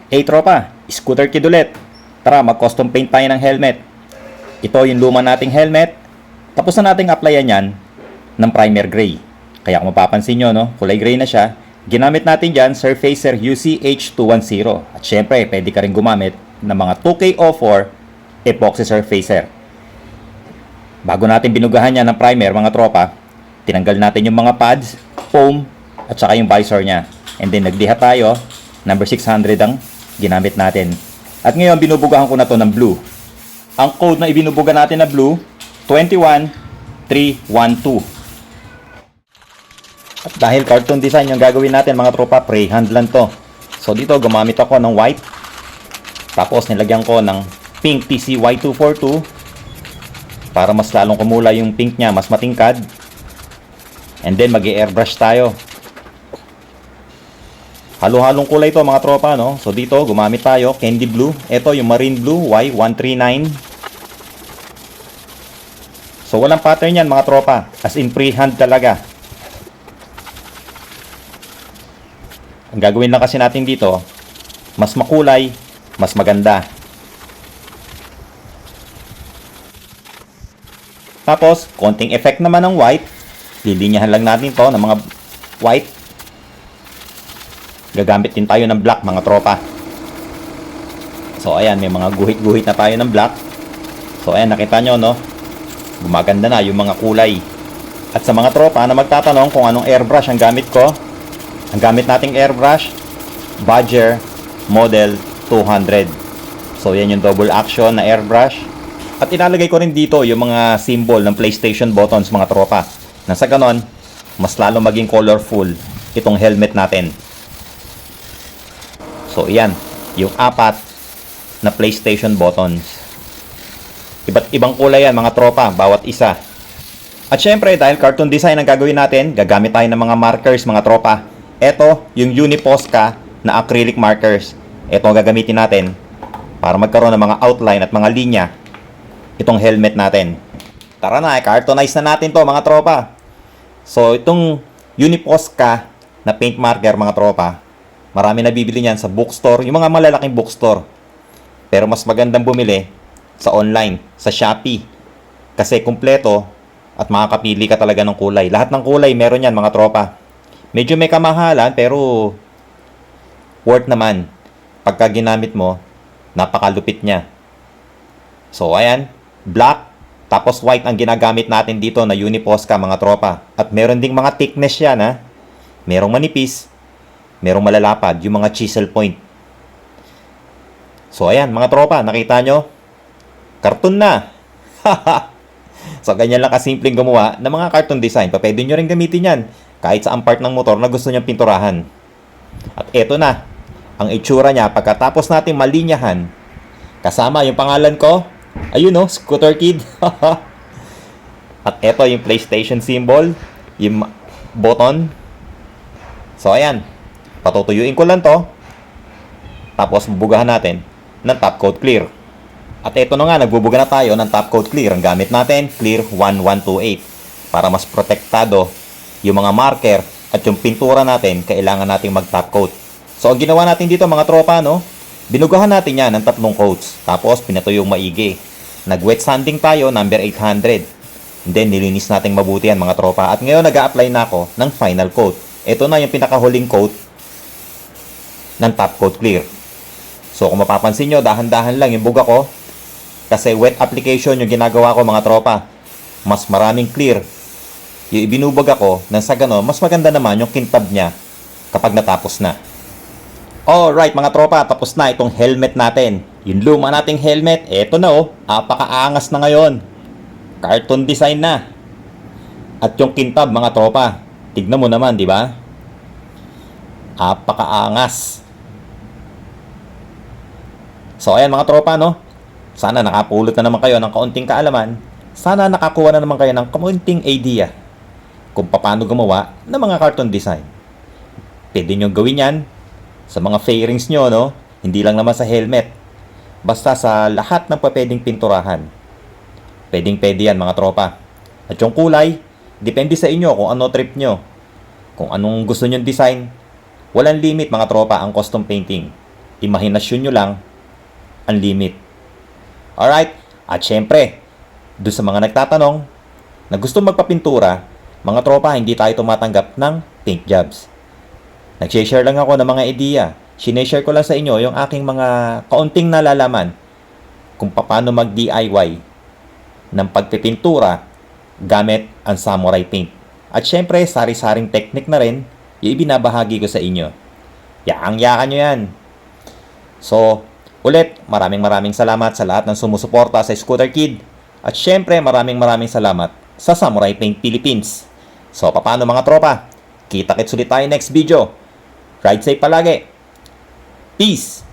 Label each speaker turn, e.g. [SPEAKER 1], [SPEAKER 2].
[SPEAKER 1] Hey tropa, Scooter Kid ulit. Tara, mag-custom paint tayo ng helmet. Ito yung luma nating helmet. Tapos na nating applyan yan ng primer gray. Kaya kung mapapansin nyo, no, kulay gray na siya. Ginamit natin dyan Surfacer UCH210. At syempre, pwede ka rin gumamit ng mga 2K04 epoxy surfacer. Bago natin binugahan yan ng primer, mga tropa, tinanggal natin yung mga pads, foam, at saka yung visor niya. And then nagdiha tayo, number 600 ang ginamit natin. At ngayon, binubugahan ko na to ng blue. Ang code na ibinubuga natin na blue, 21312. At dahil cartoon design yung gagawin natin, mga tropa, freehand lang to. So dito, gumamit ako ng white. Tapos nilagyan ko ng pink TCY242 para mas lalong kumulay yung pink niya, mas matingkad. And then mag-airbrush tayo. Halo-halong kulay to, mga tropa, no? So dito gumamit tayo candy blue. Ito yung marine blue Y139. So walang pattern yan, mga tropa, as in freehand talaga. Ang gagawin lang kasi natin dito, mas makulay, mas maganda. Tapos konting effect naman ng white. Lilinyahan lang natin to ng mga white. Gagamit din tayo ng black, mga tropa. So ayan, may mga guhit-guhit na tayo ng black. So ayan, nakita nyo, no? Gumaganda na yung mga kulay. At sa mga tropa na magtatanong kung anong airbrush ang gamit ko, ang gamit nating airbrush, Badger Model 200. So yan yung double action na airbrush. At ilalagay ko rin dito yung mga symbol ng PlayStation buttons, mga tropa, na sa ganon, mas lalo maging colorful itong helmet natin. So, yan. Yung 4 na PlayStation buttons. Iba't ibang kulay yan, mga tropa, bawat isa. At syempre, dahil cartoon design ang gagawin natin, gagamit tayo ng mga markers, mga tropa. Ito, yung Uniposca na acrylic markers. Ito ang gagamitin natin para magkaroon ng mga outline at mga linya itong helmet natin. Tara na, i-cartoonize na natin to, mga tropa. So, itong Uniposca na paint marker, mga tropa, marami na bibili niyan sa bookstore, yung mga malalaking bookstore. Pero mas magandang bumili sa online, sa Shopee. Kasi kumpleto at makakapili ka talaga ng kulay. Lahat ng kulay meron yan, mga tropa. Medyo may kamahalan pero worth naman. Pagka ginamit mo, napakalupit niya. So ayan, black tapos white ang ginagamit natin dito na Uniposca, mga tropa. At meron ding mga thickness yan, ha. Merong manipis, merong malalapad, yung mga chisel point. So ayan, mga tropa, nakita nyo? Cartoon na! So ganyan lang kasimpleng gumawa ng mga cartoon design. Pwede nyo rin gamitin yan kahit sa part ng motor na gusto nyong pinturahan. At eto na ang itsura niya pagkatapos natin malinyahan. Kasama yung pangalan ko. Ayun, no, Scooter Kid. At eto yung PlayStation symbol, yung button. So ayan, patutuyuin ko lang to. Tapos bubugahan natin ng top coat clear. At eto na nga, nagbubuga na tayo ng top coat clear. Ang gamit natin, Clear 1128. Para mas protektado yung mga marker at yung pintura natin, kailangan nating mag top coat. So ang ginawa natin dito, mga tropa, no, binugahan natin yan ng 3 coats. Tapos pinatuyong maigi. Nag-wet sanding tayo, number 800. And then nilinis natin mabuti yan, mga tropa. At ngayon nag-a-apply na ako ng final coat. Ito na yung pinakahuling coat ng top coat clear. So kung mapapansin nyo, dahan-dahan lang yung buga ko. Kasi wet application yung ginagawa ko, mga tropa. Mas maraming clear yung ibinubuga ko, nang sa gano'n, mas maganda naman yung kintab niya kapag natapos na. Alright, mga tropa, tapos na itong helmet natin. Yung luma nating helmet, eto na, oh. Apakaangas na ngayon. Cartoon design na. At yung kintab, mga tropa, tignan mo naman, di ba? Apakaangas. So ayan, mga tropa, no? Sana nakapulot na naman kayo ng kaunting kaalaman. Sana nakakuha na naman kayo ng kaunting idea kung paano gumawa ng mga cartoon design. Pwede nyo gawin yan sa mga fairings nyo, no? Hindi lang naman sa helmet. Basta sa lahat ng pwedeng pinturahan. Pwedeng-pwede yan, mga tropa. At yung kulay, depende sa inyo kung ano trip nyo. Kung anong gusto nyong design. Walang limit, mga tropa, ang custom painting. imahinasyon nyo lang ang limit. Alright? At syempre, doon sa mga nagtatanong na gusto magpapintura, mga tropa, hindi tayo tumatanggap ng paint jobs. Nag-share lang ako ng mga ideya. Sineshare ko lang sa inyo yung aking mga kaunting nalalaman kung paano mag-DIY ng pagpipintura gamit ang samurai paint. At syempre, sari-saring technique na rin yung ibinabahagi ko sa inyo. Yaang-yakan nyo yan. So, ulit, maraming salamat sa lahat ng sumusuporta sa Scooter Kid. At syempre, maraming salamat sa Samurai Paint Philippines. So, paano mga tropa? Kita-kits ulit tayo next video. Ride safe palagi. Peace!